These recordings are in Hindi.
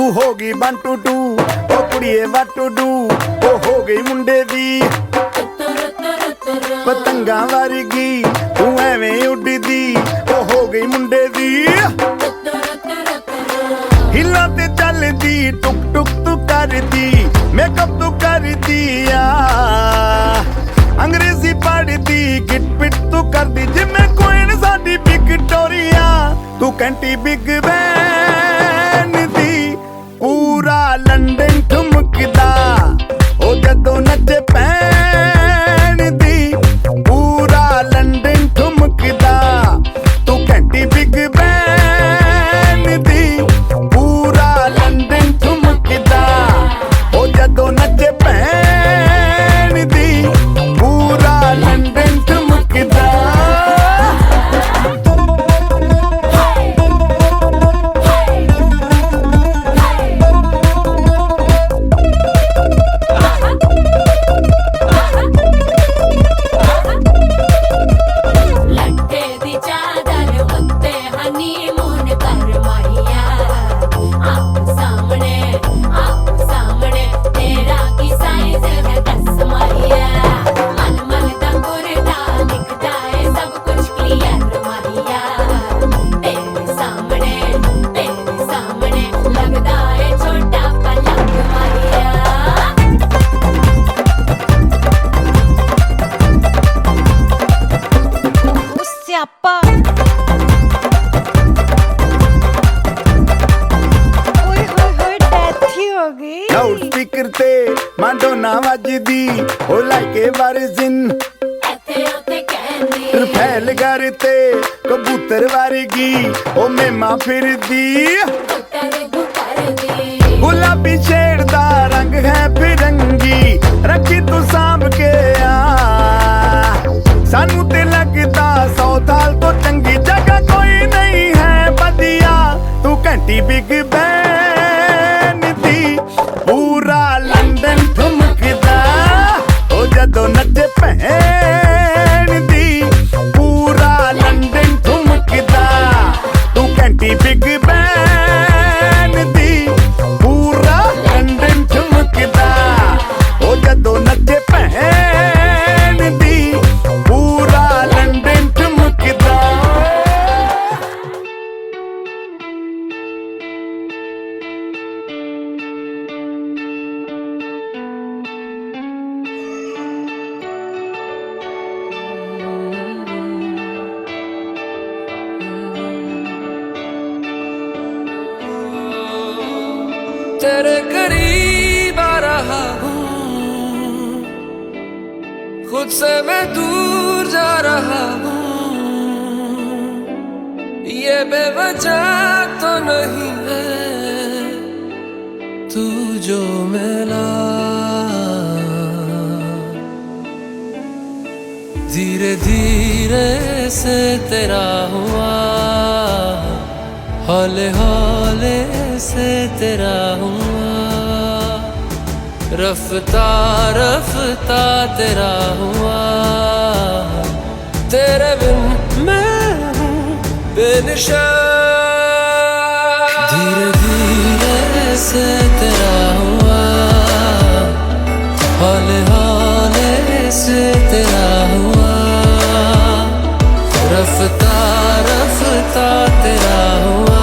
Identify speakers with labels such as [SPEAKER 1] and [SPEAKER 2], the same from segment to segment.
[SPEAKER 1] तू हो गई 1 2 2 ओ कुड़िए व्हाट टू डू ओ हो गई मुंडे दी पतंगा वर्गी तू एवें उड़दी ओ हो गई मुंडे दी हिला ते चलदी टुक टुक तू करदी मेकअप तू करदी अंग्रेजी पढ़दी गिट पिट तू करदी जिमें कोई साडी विक्टोरिया तू कैंटी बिग बैन दी पूरा लंदन ठुमकदा ओ जदों नचे पैन दी पूरा लंदन ठुमकदा तू कैंटी बिग बैन दी पूरा लंदन ठुमकदा ओ जदों नचे पैन दी पूरा लंदन ठुमकदा लाउड स्पीकर ते मांडोना वजदी ओ लाइके वारिजिन फैल करते कबूतर वर्गी ओ मेमा फिरदी गुलाबी शेड दा रंग है फिरंगी रखी तू सांभ के सानू ते लगदा 100 साल तो चंगी जगह कोई नहीं है बदिया तू घंटी बिग बैन दी पूरा लंदन ठुमकदा ओ जदों नचे पैन दी पूरा लंदन ठुमकदा तू घंटी बिग बैन दी पूरा लंदन ठुमकदा ओ जदों नचे पैन दी पूरा लंदन ठुमकदा
[SPEAKER 2] तेरे करीब आ रहा हूँ खुद से मैं दूर जा रहा हूँ ये बेवजह तो नहीं है तू जो मिला धीरे धीरे से तेरा हुआ हौले हौले से तेरा हुआ रफ्ता रफ्ता तेरा हुआ तेरे बिन मैं हूँ बेनिशा धीरे धीरे से तेरा हुआ हौले हौले से तेरा हुआ रफ्ता रफ्ता तेरा हुआ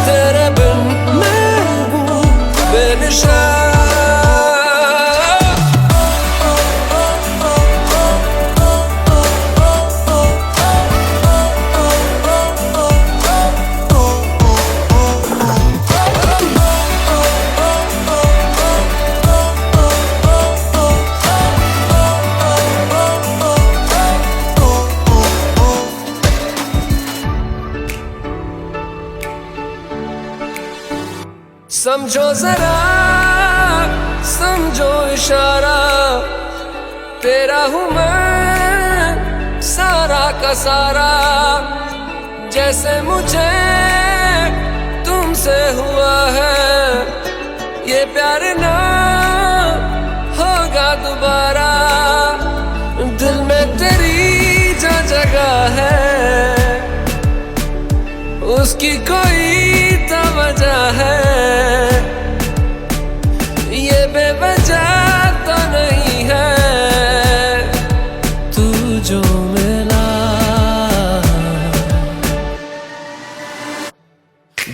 [SPEAKER 2] तेरे बिन मैं हूँ बेनिशा समझो जरा समझो इशारा तेरा हूँ मैं सारा का सारा जैसे मुझे तुमसे हुआ है ये प्यार ना होगा दोबारा दिल में तेरी जो जगह है उसकी कोई तो वजह है, ये बेवजह तो नहीं है। तू जो मिला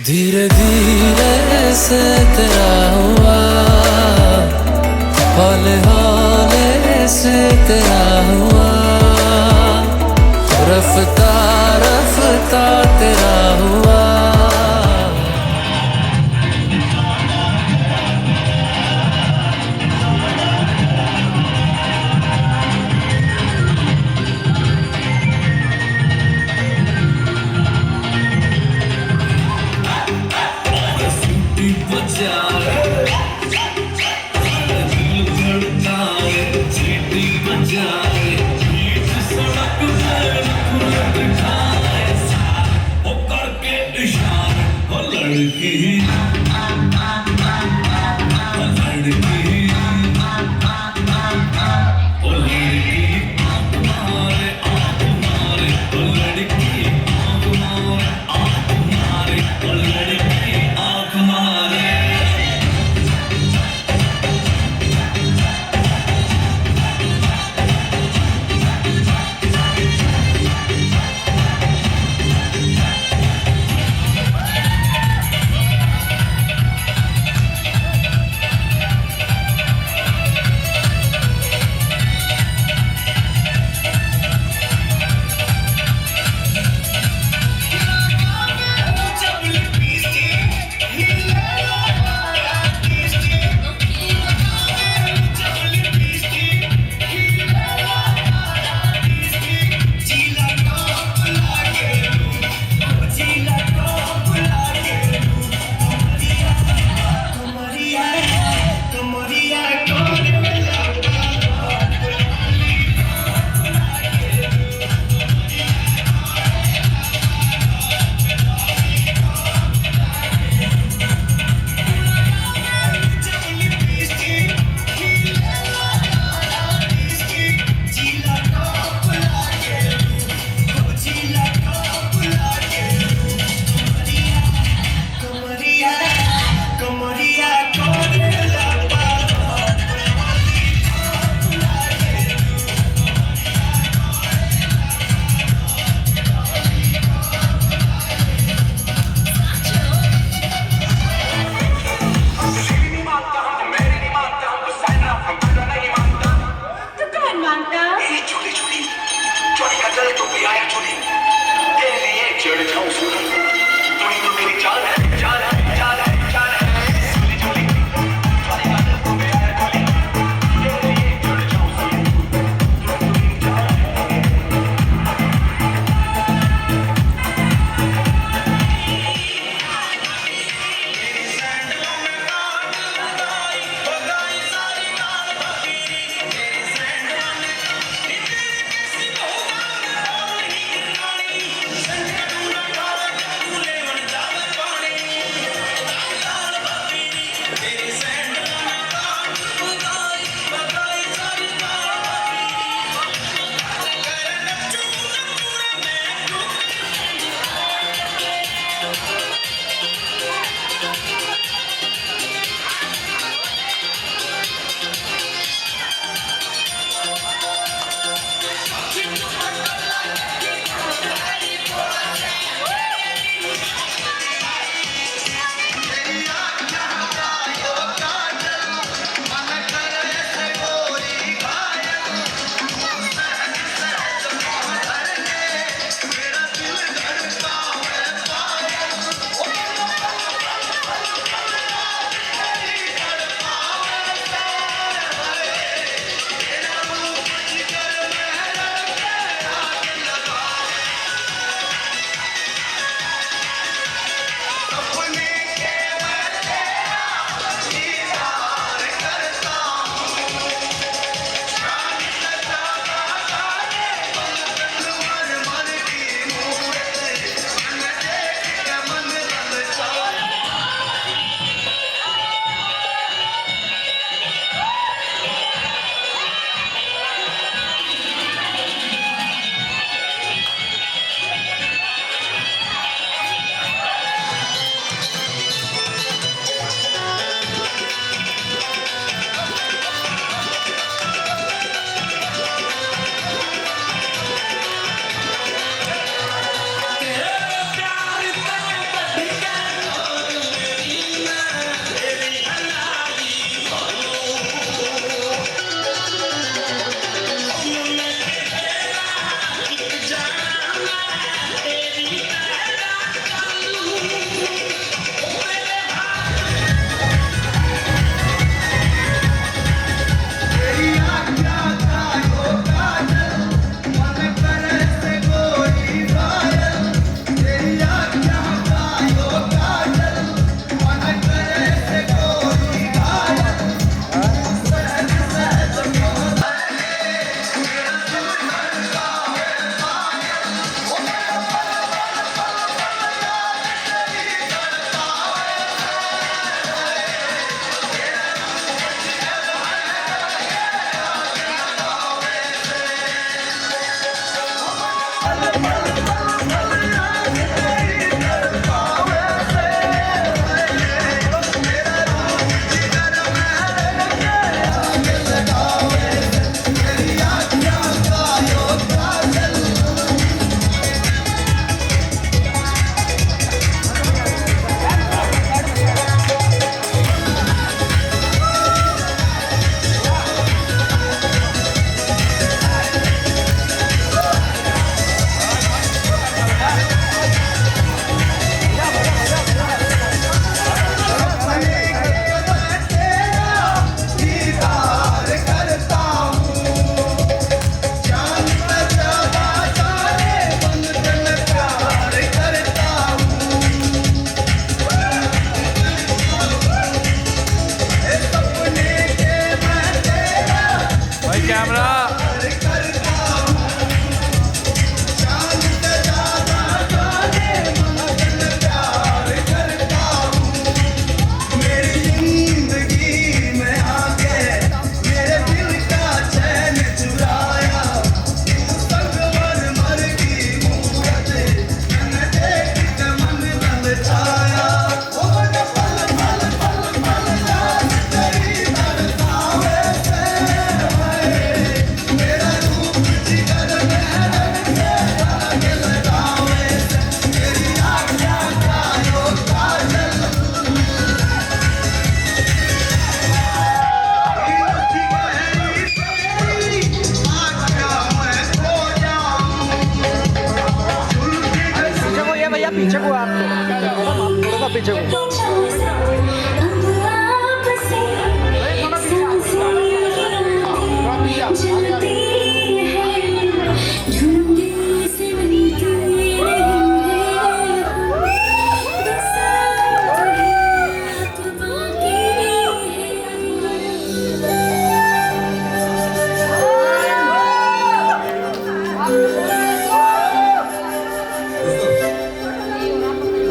[SPEAKER 2] धीरे धीरे से तेरा हुआ, हौले हौले से तेरा हुआ, रफ्ता रफ्ता तेरा हुआ।
[SPEAKER 3] पीछे को आप थोड़ा सा पीछे को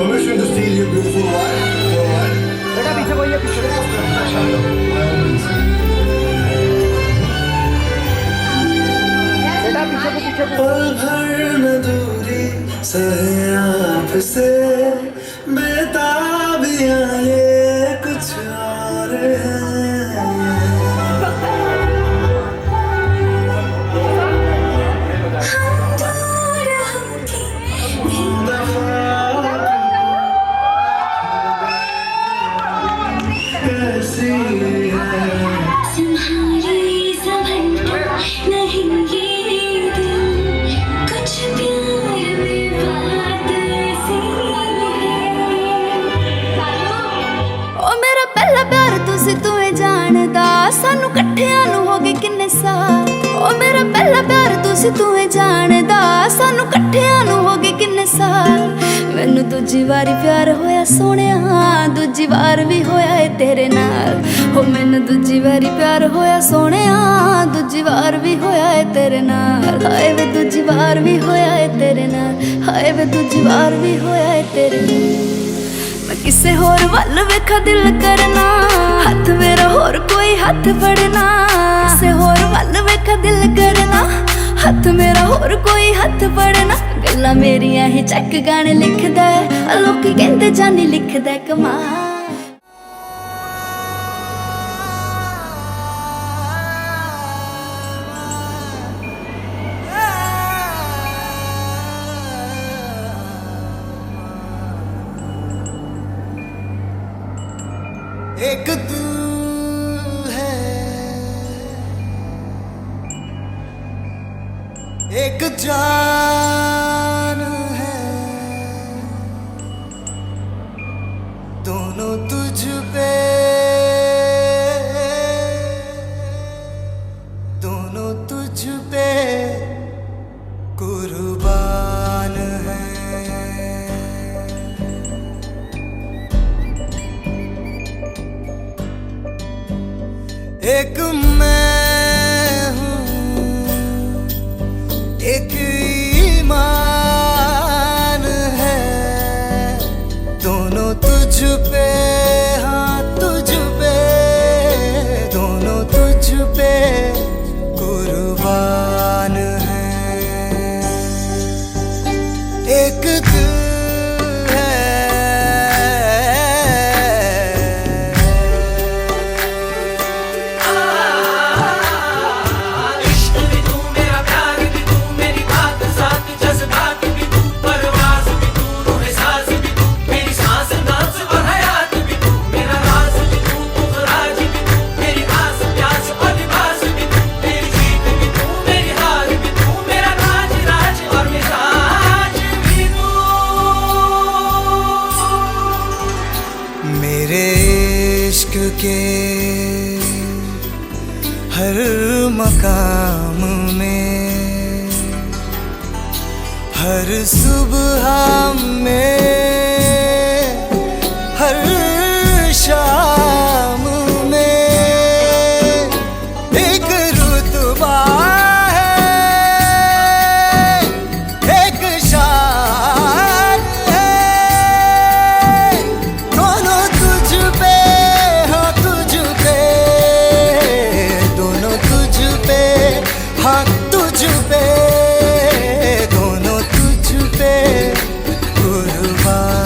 [SPEAKER 4] Permission to steal your beautiful wife? Your wife?
[SPEAKER 3] बेटा पीछे को, ये पीछे बेटा पीछे को।
[SPEAKER 2] पल भर न दूरी सहे आपसे, बेताबियां ये कुछ और हैं।
[SPEAKER 5] सानू कट्ठियां नू हो गए किन्ने साल, ओ मेरा पहला प्यार तुसी तू जानदा, सानू कट्ठियां नू हो गए किन्ने साल। मैनू दूजी बारी प्यार होया सोहणिया, दूजी बार भी होया है तेरे नाल। हो मैनू दूजी बारी प्यार होया सोहणिया, दूजी बार भी होया है तेरे नाल। हाय वे दूजी बार भी होया है तेरे नाल, हाय वे दूजी बार भी होया है तेरे नाल। मैं किसे होर वल वेखा दिल करना, हाथ मेरा होर कोई हाथ फड़ना। किसे होर वल वेखा दिल करना, हाथ मेरा होर कोई हाथ फड़ना। गल्लां मेरियां ही चैक गाने लिखदा है, लोकी कहंदे जानी लिखदा है कमाल।
[SPEAKER 2] एक दिल है, एक जान है, दोनों तुझ पे, दोनों तुझ पे कुर्बान है। एक मैं हूँ, एक ईमान है, दोनों तुझ पे, हाँ तुझ पे, दोनों तुझ पे कुर्बान है। एक दिल के हर मकाम में, हर सुबह में, हर शाम में एक रुतबा है, एक शान है, दोनों तुझ पे, हाँ तुझ पे, दोनों तुझ पे कुर्बान।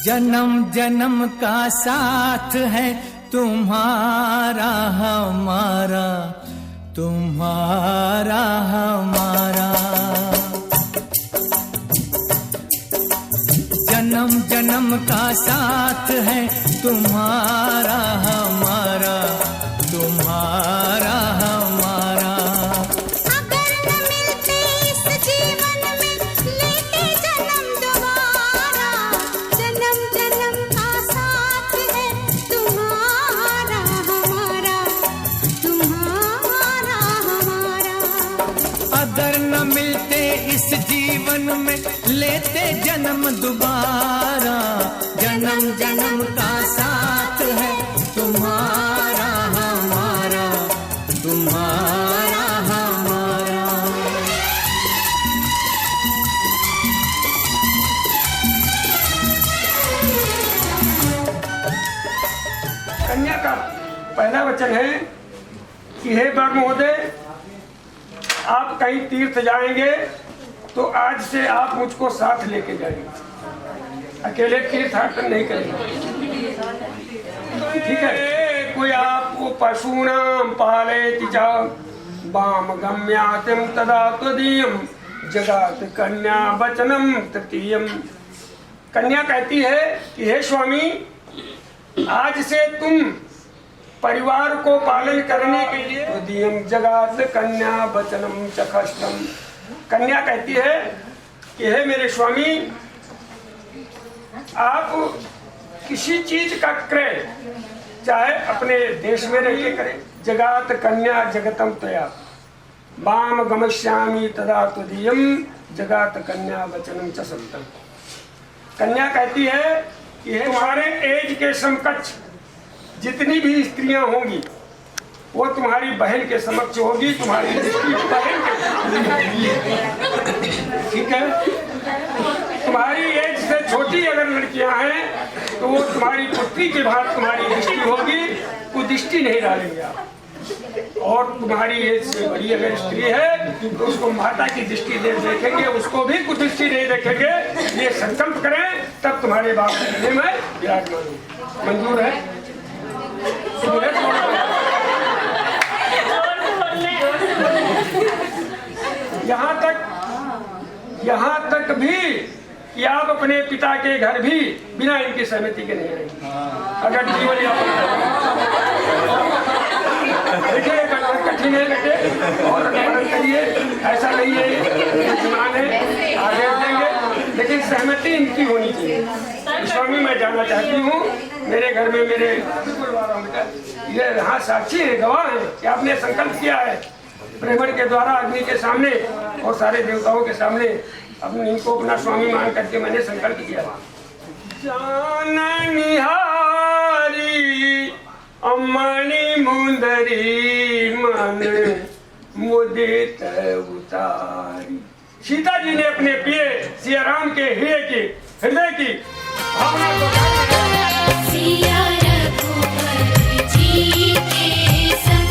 [SPEAKER 2] जन्म जन्म का साथ है तुम्हारा हमारा, तुम्हारा हमारा। जन्म जन्म का साथ है तुम्हारा हमारा, तुम्हारा हमारा।
[SPEAKER 5] अगर न मिलते इस जीवन में लेते जन्म दोबारा, जन्म जन्म का साथ है तुम्हारा हमारा, तुम्हारा हमारा।
[SPEAKER 2] अगर न मिलते इस जीवन में लेते जन्म दोबारा, जन्म जन्म का साथ है तुम्हारा हमारा, तुम्हारा हमारा।
[SPEAKER 6] कन्या का पहला वचन है कि हे वर महोदय, आप कहीं तीर्थ जाएंगे तो आज से आप मुझको साथ लेके जाएंगे, अकेले तीर्थाटन नहीं करेंगे, ठीक है। कोई आपको पशूनाम पालयति च वाम गम्यातिम तदा त्वदीयम जगात कन्या वचनम तृतीयम। कन्या कहती है कि हे स्वामी, आज से तुम परिवार को पालन करने के लिए त्वदीयम जगात कन्या वचनम चखष्टम। कन्या कहती है कि हे मेरे स्वामी, आप किसी चीज का क्रय चाहे अपने देश में रह के करें, जगात कन्या जगतम तया वाम गमश्यामी तदा तुदीयम जगात कन्या वचनम च सत्यम। कन्या कहती है कि तुम्हारे एज के समकक्ष जितनी भी स्त्रियां होंगी वो तुम्हारी बहन के समक्ष होगी, तुम्हारी बहन के, ठीक है। तुम्हारी एज से छोटी अगर लड़कियां हैं तो वो तुम्हारी पुत्री के बाद तुम्हारी दृष्टि होगी, कुदृष्टि नहीं डालेंगे आप। और तुम्हारी एज से बड़ी अगर स्त्री है तो उसको माता की दृष्टि दे देखेंगे, उसको भी कुदृष्टि नहीं देखेंगे। ये संकल्प करें तब तुम्हारे बाप के में विराजमान हो। मंजूर है? यहाँ तक भी कि आप अपने पिता के घर भी बिना इनकी सहमति के नहीं रहेंगे अगर जीवन यापन देखिए। कठिन है बेटे और करिए, ऐसा नहीं है बुद्धिमान है, आगे देंगे, लेकिन सहमति इनकी होनी चाहिए। स्वामी मैं जानना चाहती हूँ, मेरे घर में मेरे ये यहाँ साक्षी है, गवाह है कि आपने संकल्प किया है ब्राह्मण के द्वारा अग्नि के सामने और सारे देवताओं के सामने अपने इनको अपना स्वामी मान करके मैंने संकल्प किया। जाननिहारी अम्मणि मुंदरी मन मुदित उतारी। सीता जी ने अपने प्रिय सिया राम के हृदय की भावना को
[SPEAKER 5] सिया रघुवर जी के संग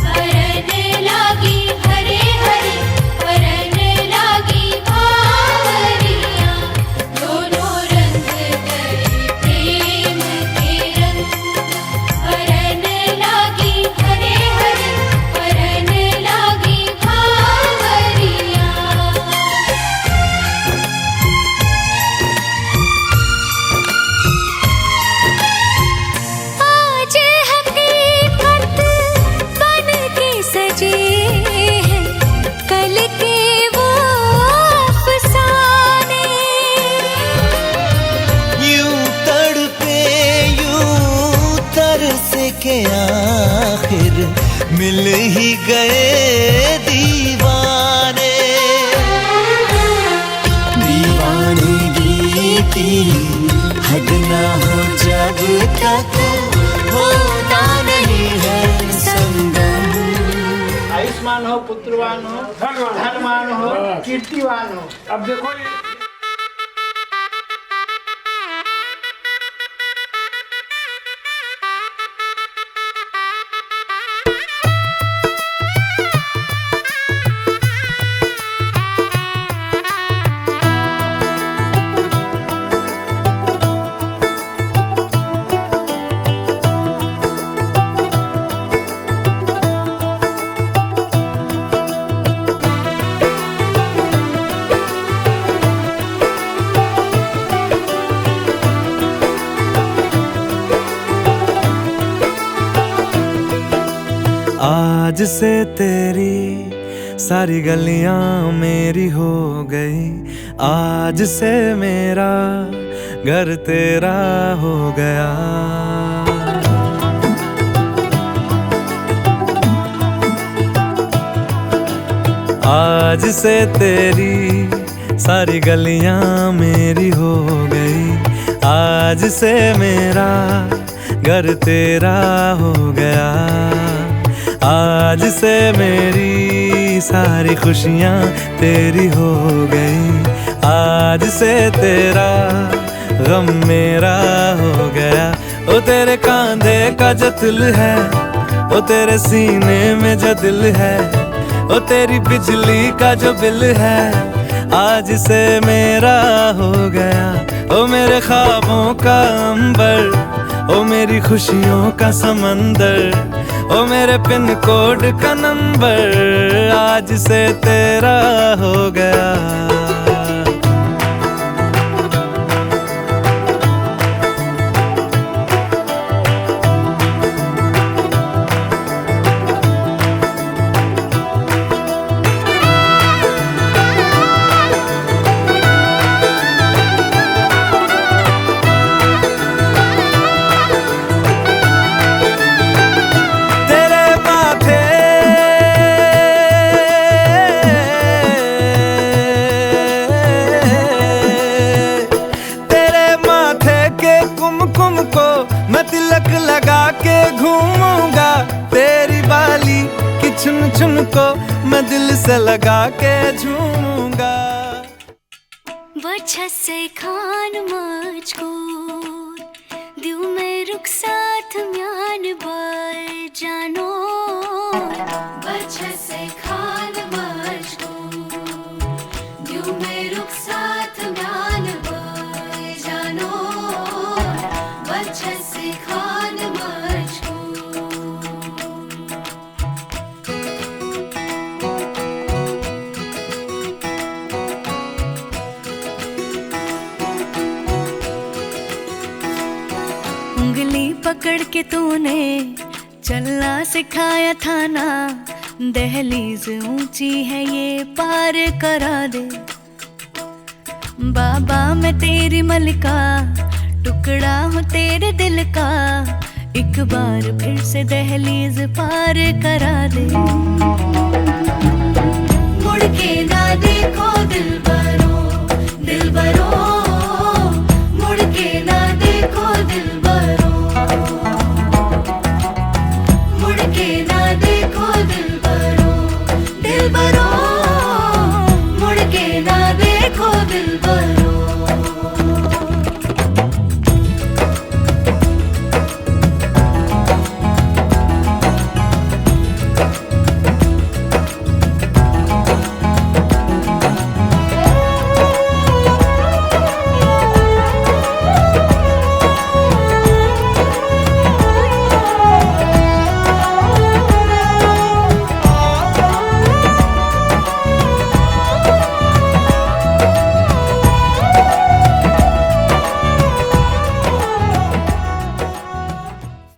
[SPEAKER 5] हरन लागी हरे हरे, हरन लागी भावरिया। दोनों रंग गए प्रेम के रंग, हरन लागी हरे हरे, हरन लागी भावरिया। आज हकीकत बन के सजे हैं कल के वो अफसाने।
[SPEAKER 2] यूं तड़पे यूं तरसे के आखिर मिल ही गए दीवाने। दीवानगी की हद ना हो जब तक होता नहीं है संगम।
[SPEAKER 3] आयुष्मान हो, पुत्रवान हो, धनवान हो, कीर्तिवान हो।
[SPEAKER 6] अब देखो ये
[SPEAKER 7] आज से तेरी सारी गलियां मेरी हो गई, आज से मेरा घर तेरा हो गया। आज से तेरी सारी गलियां मेरी हो गई, आज से मेरा घर तेरा हो गया। आज से मेरी सारी खुशियां तेरी हो गई, आज से तेरा गम मेरा हो गया। ओ तेरे कांधे का जो दिल है, ओ तेरे सीने में जो दिल है, ओ तेरी बिजली का जो बिल है, आज से मेरा हो गया। ओ मेरे ख्वाबों का अंबर, ओ मेरी खुशियों का समंदर, ओ मेरे पिन कोड का नंबर, आज से तेरा हो गया। मैं तिलक लगा के घूमूंगा, तेरी बाली की चुन चुन को मैं दिल से लगा के झूमूंगा।
[SPEAKER 5] बच्चा से खान मुझको दिल में रुक साथ म्यान बार जानो। बच्चा से खान मुझको दिल में रुक साथ म्यान बार जानो। बच्चा से खान मुझको। उंगली पकड़ के तूने चलना सिखाया था ना, दहलीज ऊंची है ये पार करा दे। बाबा मैं तेरी मलिका, टुकड़ा हूँ तेरे दिल का, एक बार फिर से दहलीज पार करा दे। मुड़ के ना देखो दिलबरो, दिलबरो, मुड़ के ना देखो दिलबरो, मुड़ के ना देखो दिलबरो, दिलबरो, मुड़ के ना देखो दिलबरो।